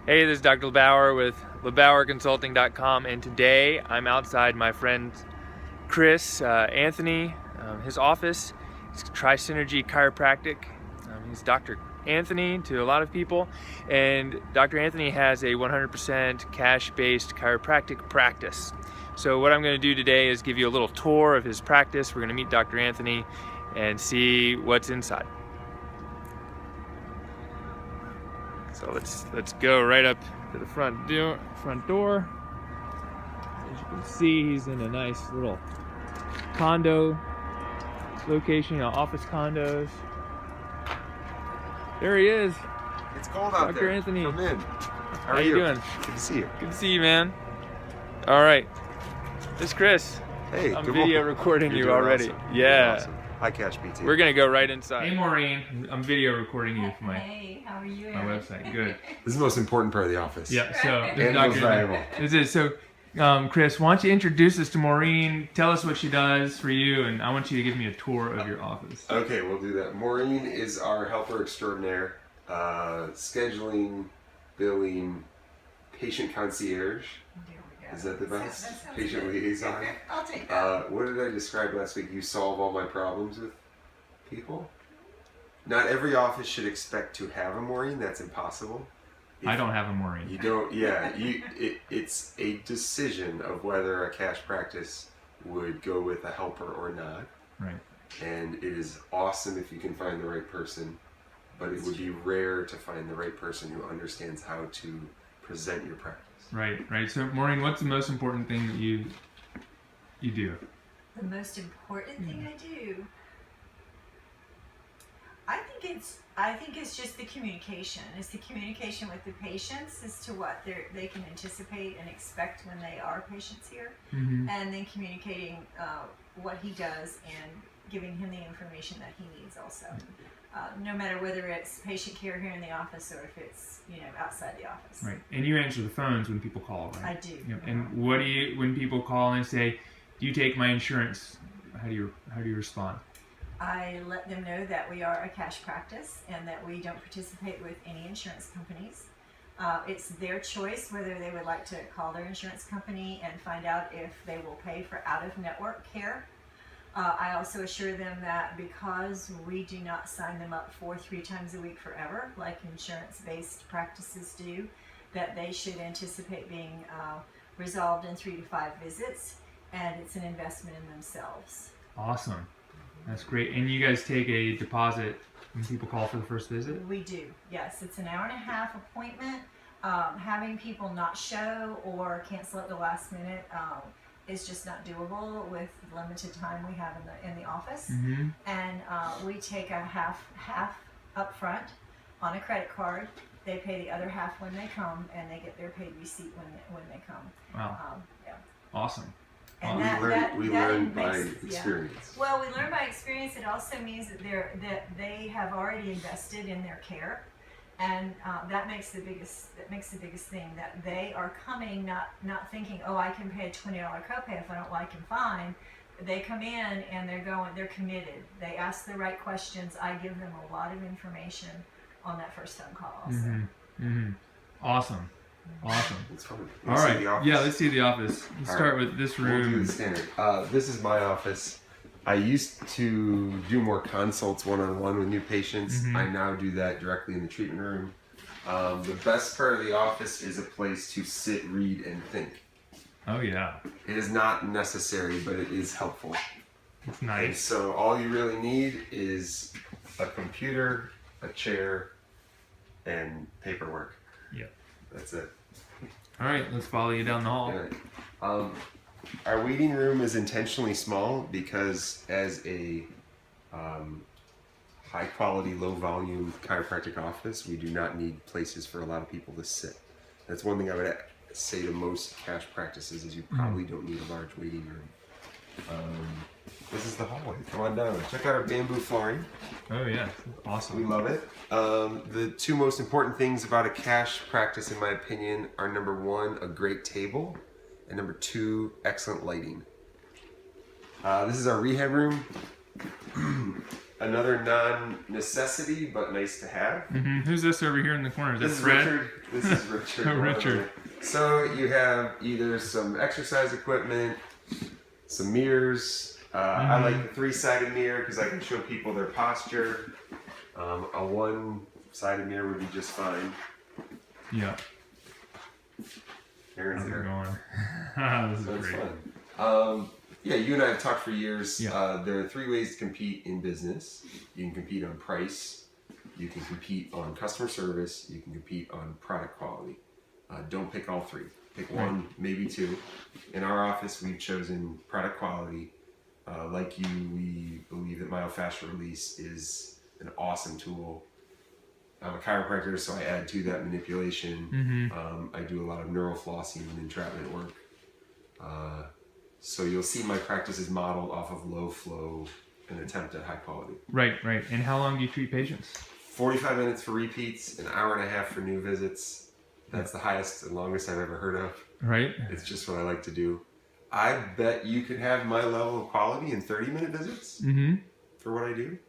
Hey, this is Dr. LeBauer with LeBauerConsulting.com, and today I'm outside my friend Chris Anthony, his office. It's Tri-Synergy Chiropractic. He's Dr. Anthony to a lot of people, and Dr. Anthony has a 100% cash-based chiropractic practice. So what I'm going to do today is give you a little tour of his practice. We're going to meet Dr. Anthony and see what's inside. So let's go right up to the front door. As you can see, he's in a nice little condo location, office condos. There he is. It's cold out there. Dr. Anthony. Come in. How you doing? Good to see you. Good to see you, man. All right. This is Chris. Hey, I'm video recording you already. Awesome. Yeah. Awesome. Hi, Cash PT. We're gonna go right inside. Hey, Maureen. I'm video recording you for my how are you? my website. Good. This is the most important part of the office. Yeah. So And most valuable. This is so. Chris, why don't you introduce us to Maureen? Tell us what she does for you, and I want you to give me a tour of your office. Okay, we'll do that. Maureen is our helper extraordinaire. Scheduling, billing, patient concierge. Is that the best? Patient liaison. I'll take that. What did I describe last week? You solve all my problems with people? Not every office should expect to have a Maureen. That's impossible. I don't have a Maureen. You don't, yeah. It's a decision of whether a cash practice would go with a helper or not. Right. And it is awesome if you can find the right person, but it would be rare to find the right person who understands how to present your practice. Right. So, Maureen, what's the most important thing that you do? The most important thing I do, I think it's just the communication. It's the communication with the patients as to what they can anticipate and expect when they are patients here, Mm-hmm. and then communicating what he does and giving him the information that he needs also. No matter whether it's patient care here in the office or if it's outside the office. Right. And you answer the phones when people call, right? I do. Yep. And what do you, when people call and say, "Do you take my insurance?" How do you respond? I let them know that we are a cash practice and that we don't participate with any insurance companies. It's their choice whether they would like to call their insurance company and find out if they will pay for out-of-network care. I also assure them that because we do not sign them up for 3 times a week forever, like insurance-based practices do, that they should anticipate being resolved in 3 to 5 visits, and it's an investment in themselves. Awesome. That's great. And you guys take a deposit when people call for the first visit? We do, yes. It's an 1.5 hour appointment. Having people not show or cancel at the last minute is just not doable with the limited time we have in the office. Mm-hmm. And we take a half up front on a credit card. They pay the other half when they come, and they get their paid receipt when they come. Wow. Yeah. Awesome. And We learn by experience. Yeah. Well, we learn by experience. It also means that they have already invested in their care, and that makes the biggest thing, that they are coming not thinking, oh, I can pay a $20 copay if I don't like and fine. They come in and they're committed. They ask the right questions. I give them a lot of information on that first phone call also. Mm-hmm. Mm-hmm. Awesome. It's fun. All right. Yeah, let's see the office. Let's start with this room. We'll do the standard. This is my office. I used to do more consults one-on-one with new patients. Mm-hmm. I now do that directly in the treatment room. The best part of the office is a place to sit, read, and think. Oh yeah. It is not necessary, but it is helpful. It's And nice. so all you really need is a computer, a chair, and paperwork. Yep. That's it. All right, let's follow you down the hall. Yeah. Our waiting room is intentionally small because as a high quality, low volume chiropractic office, we do not need places for a lot of people to sit. That's one thing I would say to most cash practices is you probably don't need a large waiting room. This is the hallway. Come on down. Check out our bamboo flooring. Oh yeah, awesome. We love it. The 2 most important things about a cash practice, in my opinion, are number 1, a great table, and number 2, excellent lighting. This is our rehab room. another non-necessity, but nice to have. Who's this over here in the corner? Is that This is Fred? Richard. This is Richard. Oh, Richard. So you have either some exercise equipment, some mirrors. I like the 3-sided mirror because I can show people their posture. A 1-sided mirror would be just fine. Yeah. Aaron's How's it there. going? This is That's great. fun. Yeah, you and I have talked for years. Yeah. There are 3 ways to compete in business. You can compete on price, you can compete on customer service, you can compete on product quality. Don't pick all 3. Pick one, maybe 2. In our office, we've chosen product quality. Like you, we believe that myofascial release is an awesome tool. I'm a chiropractor, so I add to that manipulation. I do a lot of neural flossing and entrapment work. So you'll see my practice is modeled off of low flow and attempt at high quality. Right. And how long do you treat patients? 45 minutes for repeats, an hour and a half for new visits. That's the highest and longest I've ever heard of. Right. It's just what I like to do. I bet you could have my level of quality in 30-minute visits for what I do.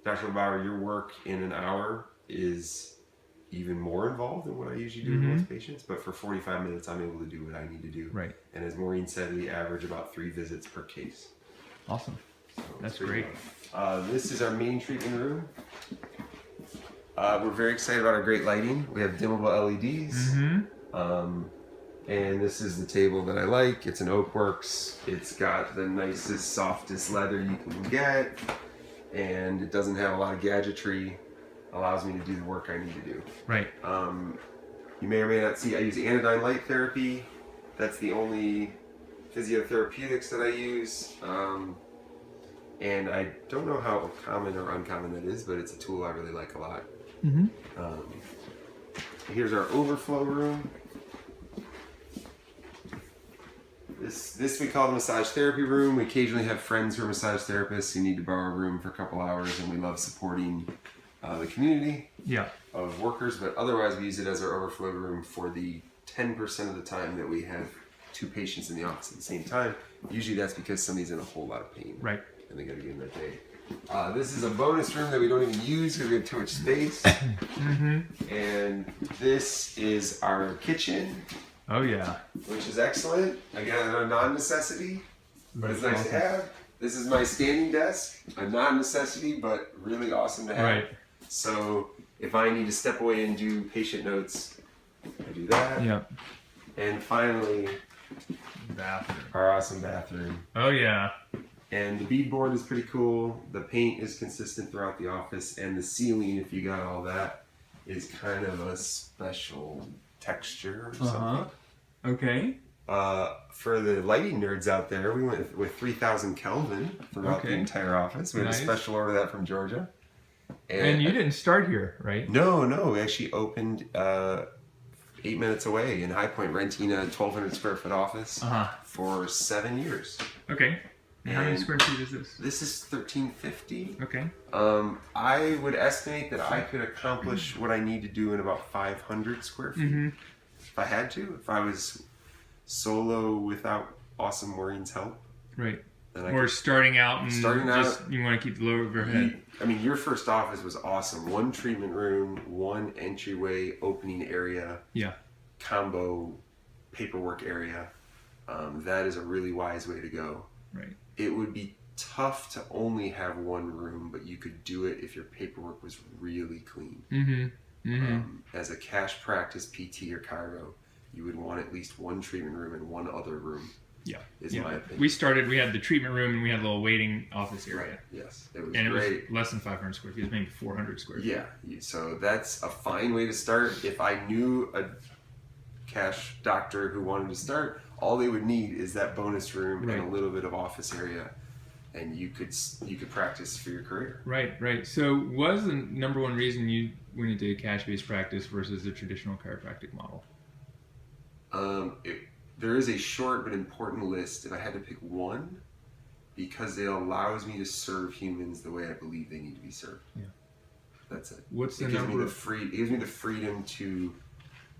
Dr. LeBauer, your work in an hour is even more involved than what I usually do with most patients, but for 45 minutes I'm able to do what I need to do. Right. And as Maureen said, we average about 3 visits per case. Awesome. So That's pretty great. good. This is our main treatment room. We're very excited about our great lighting. We have dimmable LEDs. And this is the table that I like. It's an Oakworks. It's got the nicest, softest leather you can get. And it doesn't have a lot of gadgetry. Allows me to do the work I need to do. Right. You may or may not see I use anodyne light therapy. That's the only physiotherapeutics that I use. And I don't know how common or uncommon that is, but it's a tool I really like a lot. Here's our overflow room. This we call the massage therapy room. We occasionally have friends who are massage therapists who need to borrow a room for a couple hours, and we love supporting the community of workers, but otherwise we use it as our overflow room for the 10% of the time that we have 2 patients in the office at the same time. Usually that's because somebody's in a whole lot of pain. Right. And they gotta get in that day. This is a bonus room that we don't even use because we have too much space. And this is our kitchen. Oh yeah. Which is excellent. Again, a non-necessity, but it's nice to have. This is my standing desk, a non-necessity, but really awesome to have. Right. So if I need to step away and do patient notes, I do that. Yep. And finally, Bathroom. our awesome bathroom. Oh yeah. And the beadboard is pretty cool. The paint is consistent throughout the office, and the ceiling, if you got all that, is kind of a special texture or something. Okay. For the lighting nerds out there, we went with 3,000 Kelvin throughout the entire office. We had a special order that from Georgia. And you didn't start here, right? No, we actually opened 8 minutes away in High Point, renting a 1,200 square foot office for 7 years. Okay. And how many square feet is this? This is 1,350. Okay. I would estimate that I could accomplish what I need to do in about 500 square feet. If I had to. If I was solo without awesome Maureen's help. Right. Or starting out and out, you want to keep the low overhead. I mean, your first office was awesome. 1 treatment room, 1 entryway opening area. Yeah. Combo paperwork area. That is a really wise way to go. Right. It would be tough to only have 1 room, but you could do it if your paperwork was really clean. As a cash practice PT or chiro, you would want at least 1 treatment room and 1 other room. Yeah. Is my opinion. We had the treatment room and we had a little waiting office area. Right. Yes. It was and great. It was less than 500 square feet. It was maybe 400 square feet. Yeah. So that's a fine way to start. If I knew a cash doctor who wanted to start, all they would need is that bonus room and a little bit of office area, and you could practice for your career. Right. So what was the number one reason you went into a cash-based practice versus the traditional chiropractic model? There is a short but important list. If I had to pick one, because it allows me to serve humans the way I believe they need to be served. Yeah. That's it. What's the number? It gives me the freedom to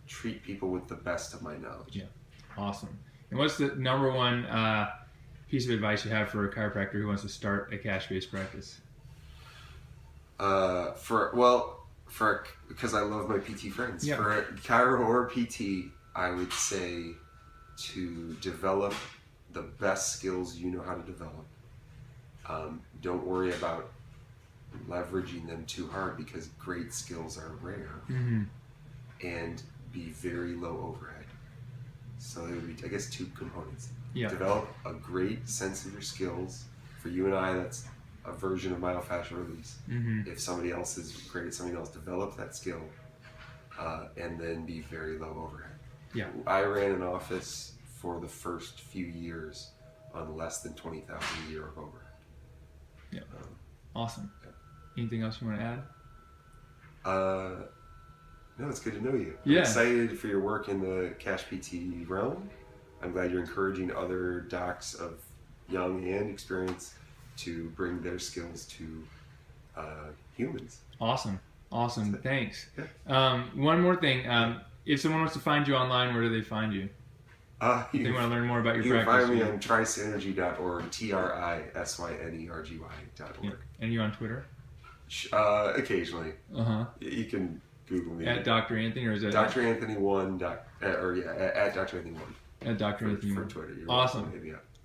treat people with the best of my knowledge. Yeah. Awesome. And what's the number one piece of advice you have for a chiropractor who wants to start a cash-based practice? Because I love my PT friends. Yeah. For a chiro or PT, I would say to develop the best skills you know how to develop. Don't worry about leveraging them too hard because great skills are rare. Mm-hmm. And be very low overhead. So there would be, I guess, 2 components. Yeah. Develop a great sense of your skills. For you and I, that's a version of myofascial release. Mm-hmm. If somebody else is great at something else, develop that skill, and then be very low overhead. Yeah. I ran an office for the first few years on less than $20,000 a year of overhead. Yeah. Awesome. Yeah. Anything else you want to add? No, it's good to know you. Yeah. I'm excited for your work in the cash PT realm. I'm glad you're encouraging other docs of young and experienced to bring their skills to humans. Awesome. Thanks. Yeah. One more thing. If someone wants to find you online, where do they find you? If they want to learn more about your practice. You can find me on trisynergy.org, trisynergy.org. Yeah. And you on Twitter? Occasionally. Uh-huh. You can Google me. At Dr. Anthony, or is it Dr. Anthony1, at Dr. Anthony1. At Dr. Anthony1. For Twitter. Awesome.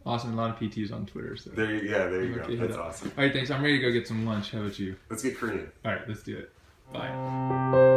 Awesome. A lot of PTs on Twitter. So. There you go. That's awesome. All right, thanks. I'm ready to go get some lunch. How about you? Let's get Korean. All right, let's do it. Bye.